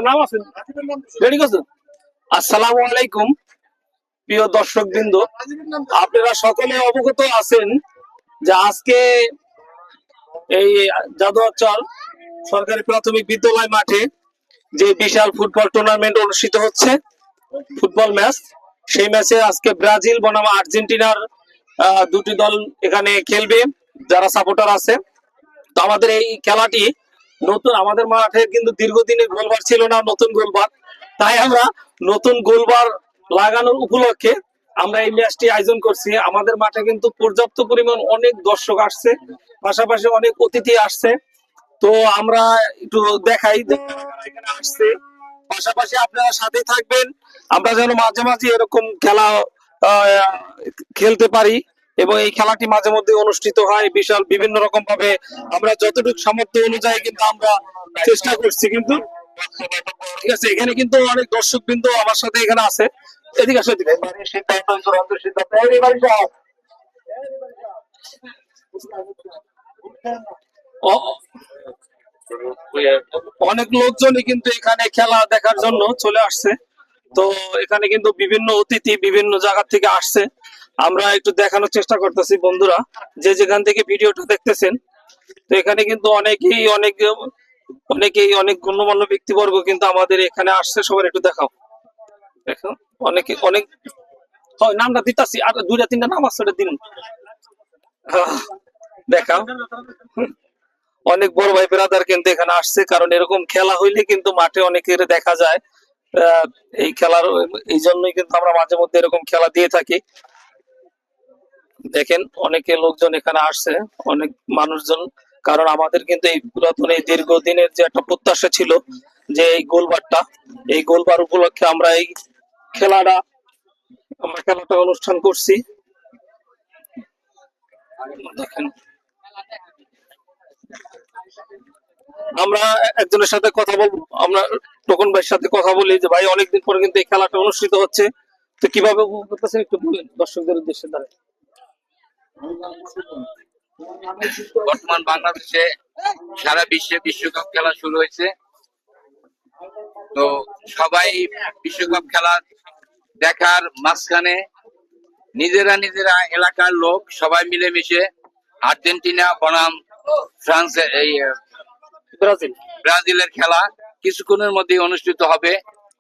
নাম আছে রেডি করছেন? আসসালামু আলাইকুম প্রিয় দর্শক বৃন্দ, আপনারা সকলে অবগত আছেন যে আজকে এই যাদুয়াচল সরকারি প্রাথমিক বিদ্যালয় মাঠে যে বিশাল ফুটবল টুর্নামেন্ট অনুষ্ঠিত হচ্ছে, ফুটবল ম্যাচ। সেই ম্যাচে আজকে ব্রাজিল বনাম আর্জেন্টিনার দুটি দল এখানে খেলবে, যারা সাপোর্টার আছে। তো আমাদের এই খেলাটি নতুন, আমাদের মাঠে কিন্তু দীর্ঘদিনের গোলবার ছিল না, নতুন গোলবার। তাই আমরা নতুন গোলবার লাগানোর উপলক্ষে আমরা এই ম্যাচটি আয়োজন করছি। আমাদের মাঠে কিন্তু পর্যাপ্ত পরিমাণ অনেক দর্শক আসছে, পাশাপাশি অনেক অতিথি আসছে। তো আমরা একটু দেখাই এখানে আসছে, পাশাপাশি আপনারা সাথে থাকবেন, আমরা যেন মাঝে মাঝে এরকম খেলা খেলতে পারি এবং এই খেলাটি মাঝে মধ্যে অনুষ্ঠিত হয় বিশাল বিভিন্ন রকম ভাবে। আমরা যতটুকু সামর্থ্য অনুযায়ী কিন্তু আমরা চেষ্টা করছি, কিন্তু ঠিক আছে। এখানে কিন্তু অনেক দর্শক বিন্দু আমার সাথে এখানে আছে, এদিকে আসো, এদিকে। অনেক লোকজনই কিন্তু এখানে খেলা দেখার জন্য চলে আসছে। তো এখানে কিন্তু বিভিন্ন অতিথি বিভিন্ন জায়গা থেকে আসছে। আমরা একটু দেখানোর চেষ্টা করতেছি বন্ধুরা, যে যেখান থেকে ভিডিওটা দেখতেছেন। তো এখানে কিন্তু অনেক গণ্যমান্য ব্যক্তিবর্গ কিন্তু আমাদের এখানে আসছে। সবার একটু দেখাও, দেখো অনেক নামটা দিতাছি, আর দুইটা তিনটা নাম আছে, ওটা দিন দেখাও। অনেক বড় ভাই ব্রাদার কিন্তু এখানে আসছে, কারণ এরকম খেলা হইলে কিন্তু মাঠে অনেকের দেখা যায়। এই খেলার এই জন্যই কিন্তু আমরা মাঝে মধ্যে এরকম খেলা দিয়ে থাকি। দেখেন অনেকে লোকজন এখানে আসছে, অনেক মানুষজন। কারণ আমাদের কিন্তু এই পুরাতন এই দীর্ঘদিনের যে একটা প্রত্যাশা ছিল যে এই গোলবার উপলক্ষে আমরা এই খেলাটা অনুষ্ঠান করছি। দেখেন আমরা একজনের সাথে কথা বলবো, আমরা টোকন ভাইয়ের সাথে কথা বলি যে ভাই অনেকদিন পরে কিন্তু এই খেলাটা অনুষ্ঠিত হচ্ছে, তো কিভাবে উপভোগ করতেছেন একটু বলেন দর্শকদের উদ্দেশ্যে। দ্বারা বর্তমান বাংলাদেশে সারা বিশ্বে বিশ্বকাপ খেলা শুরু হয়েছে। তো সবাই বিশ্বকাপ খেলা দেখার মাঝখানে নিজেরা এলাকার লোক সবাই মিলেমিশে আর্জেন্টিনা বনাম ফ্রান্স, এই ব্রাজিলের খেলা কিছুক্ষণের মধ্যে অনুষ্ঠিত হবে।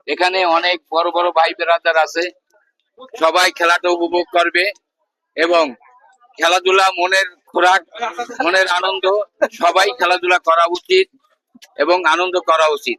এখানে অনেক বড় বড় ভাই বেরাদার আছে, সবাই খেলাটা উপভোগ করবে এবং খেলাধুলা মনের খোরাক, মনের আনন্দ। সবাই খেলাধুলা করা উচিত এবং আনন্দ করা উচিত।